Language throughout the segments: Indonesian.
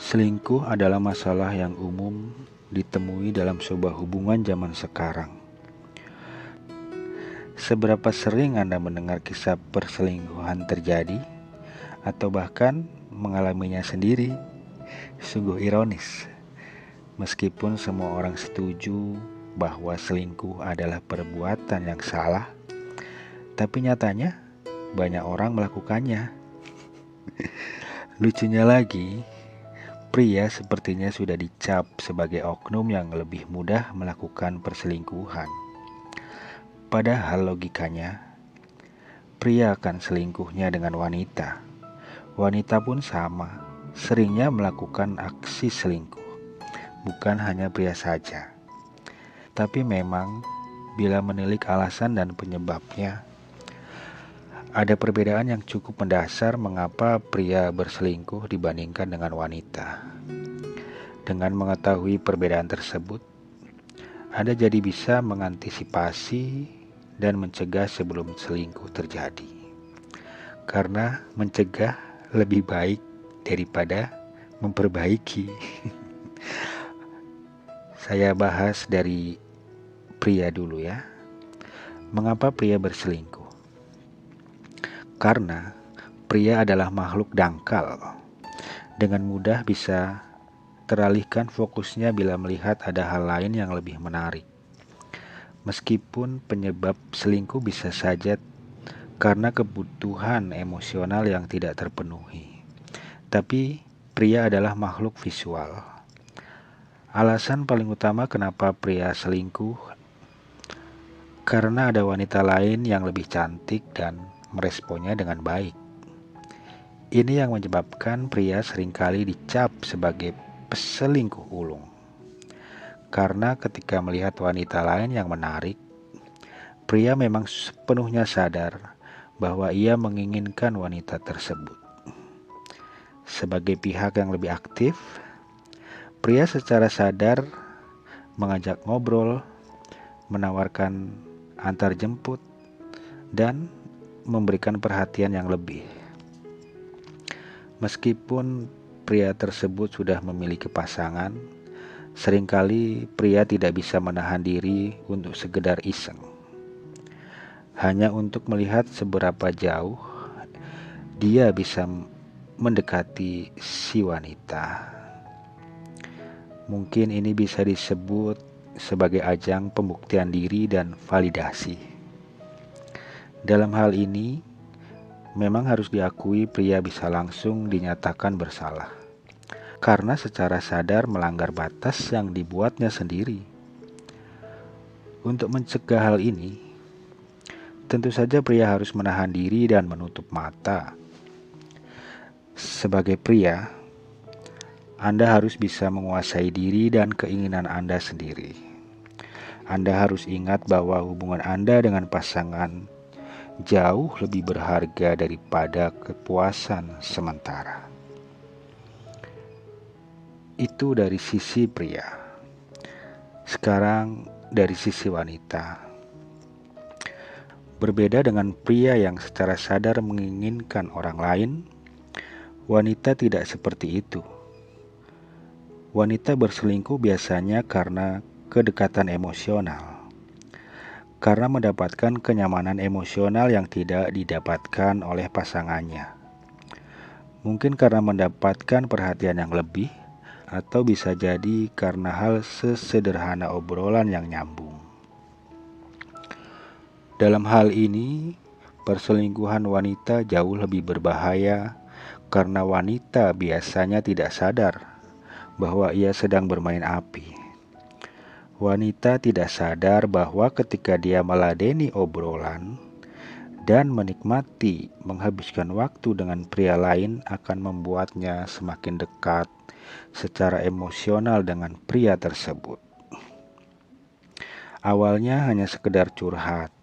Selingkuh adalah masalah yang umum ditemui dalam sebuah hubungan zaman sekarang. Seberapa sering Anda mendengar kisah perselingkuhan terjadi, atau bahkan mengalaminya sendiri? Sungguh ironis, meskipun semua orang setuju bahwa selingkuh adalah perbuatan yang salah, tapi nyatanya banyak orang melakukannya. Lucunya lagi, pria sepertinya sudah dicap sebagai oknum yang lebih mudah melakukan perselingkuhan. Padahal logikanya, pria akan selingkuhnya dengan wanita. Wanita pun sama, seringnya melakukan aksi selingkuh. Bukan hanya pria saja. Tapi memang, bila menilik alasan dan penyebabnya, ada perbedaan yang cukup mendasar mengapa pria berselingkuh dibandingkan dengan wanita. Dengan mengetahui perbedaan tersebut, Anda jadi bisa mengantisipasi dan mencegah sebelum selingkuh terjadi. Karena mencegah lebih baik daripada memperbaiki. Saya bahas dari pria dulu ya. Mengapa pria berselingkuh? Karena pria adalah makhluk dangkal. Dengan mudah bisa teralihkan fokusnya bila melihat ada hal lain yang lebih menarik. Meskipun penyebab selingkuh bisa saja karena kebutuhan emosional yang tidak terpenuhi. Tapi pria adalah makhluk visual. Alasan paling utama kenapa pria selingkuh, karena ada wanita lain yang lebih cantik dan meresponnya dengan baik. Ini yang menyebabkan pria seringkali dicap sebagai peselingkuh ulung. Karena ketika melihat wanita lain yang menarik, pria memang sepenuhnya sadar bahwa ia menginginkan wanita tersebut. Sebagai pihak yang lebih aktif, pria secara sadar mengajak ngobrol, menawarkan antar jemput, dan memberikan perhatian yang lebih. Meskipun pria tersebut sudah memiliki pasangan, seringkali pria tidak bisa menahan diri untuk sekedar iseng. Hanya untuk melihat seberapa jauh dia bisa mendekati si wanita. Mungkin ini bisa disebut sebagai ajang pembuktian diri dan validasi. Dalam hal ini, memang harus diakui pria bisa langsung dinyatakan bersalah. Karena secara sadar melanggar batas yang dibuatnya sendiri. Untuk mencegah hal ini, tentu saja pria harus menahan diri dan menutup mata. Sebagai pria, Anda harus bisa menguasai diri dan keinginan Anda sendiri. Anda harus ingat bahwa hubungan Anda dengan pasangan jauh lebih berharga daripada kepuasan sementara. Itu dari sisi pria. Sekarang dari sisi wanita. Berbeda dengan pria yang secara sadar menginginkan orang lain, wanita tidak seperti itu. Wanita berselingkuh biasanya karena kedekatan emosional. Karena mendapatkan kenyamanan emosional yang tidak didapatkan oleh pasangannya. Mungkin karena mendapatkan perhatian yang lebih, atau bisa jadi karena hal sesederhana obrolan yang nyambung. Dalam hal ini, perselingkuhan wanita jauh lebih berbahaya karena wanita biasanya tidak sadar bahwa ia sedang bermain api. Wanita tidak sadar bahwa ketika dia meladeni obrolan dan menikmati menghabiskan waktu dengan pria lain akan membuatnya semakin dekat secara emosional dengan pria tersebut. Awalnya hanya sekedar curhat,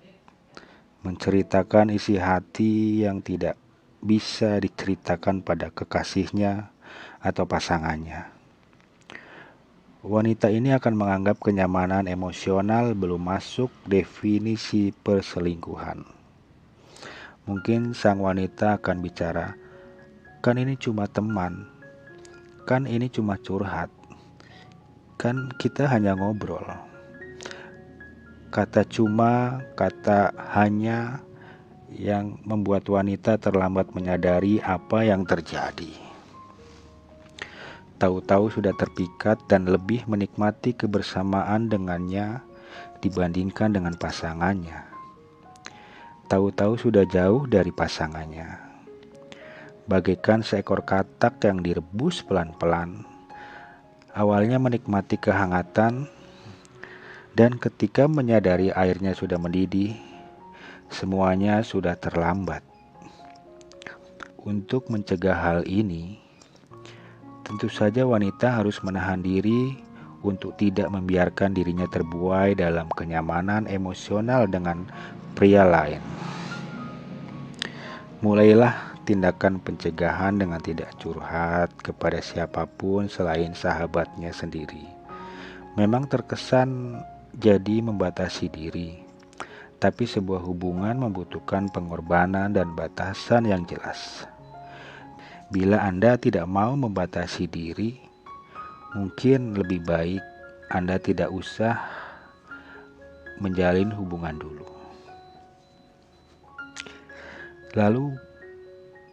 menceritakan isi hati yang tidak bisa diceritakan pada kekasihnya atau pasangannya. Wanita ini akan menganggap kenyamanan emosional belum masuk definisi perselingkuhan. Mungkin sang wanita akan bicara, "Kan ini cuma teman. Kan ini cuma curhat. Kan kita hanya ngobrol. Kata cuma, kata hanya yang membuat wanita terlambat menyadari apa yang terjadi. Tahu-tahu sudah terpikat dan lebih menikmati kebersamaan dengannya dibandingkan dengan pasangannya. Tahu-tahu sudah jauh dari pasangannya. Bagaikan seekor katak yang direbus pelan-pelan. Awalnya menikmati kehangatan, dan ketika menyadari airnya sudah mendidih, semuanya sudah terlambat. Untuk mencegah hal ini, tentu saja wanita harus menahan diri untuk tidak membiarkan dirinya terbuai dalam kenyamanan emosional dengan pria lain. Mulailah tindakan pencegahan dengan tidak curhat kepada siapapun selain sahabatnya sendiri. Memang terkesan jadi membatasi diri, tapi sebuah hubungan membutuhkan pengorbanan dan batasan yang jelas. Bila Anda tidak mau membatasi diri, mungkin lebih baik Anda tidak usah menjalin hubungan dulu. Lalu,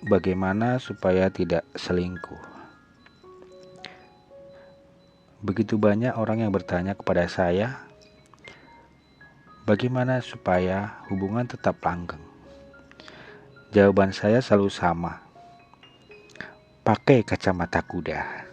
bagaimana supaya tidak selingkuh? Begitu banyak orang yang bertanya kepada saya, bagaimana supaya hubungan tetap langgeng? Jawaban saya selalu sama. Pakai kacamata kuda.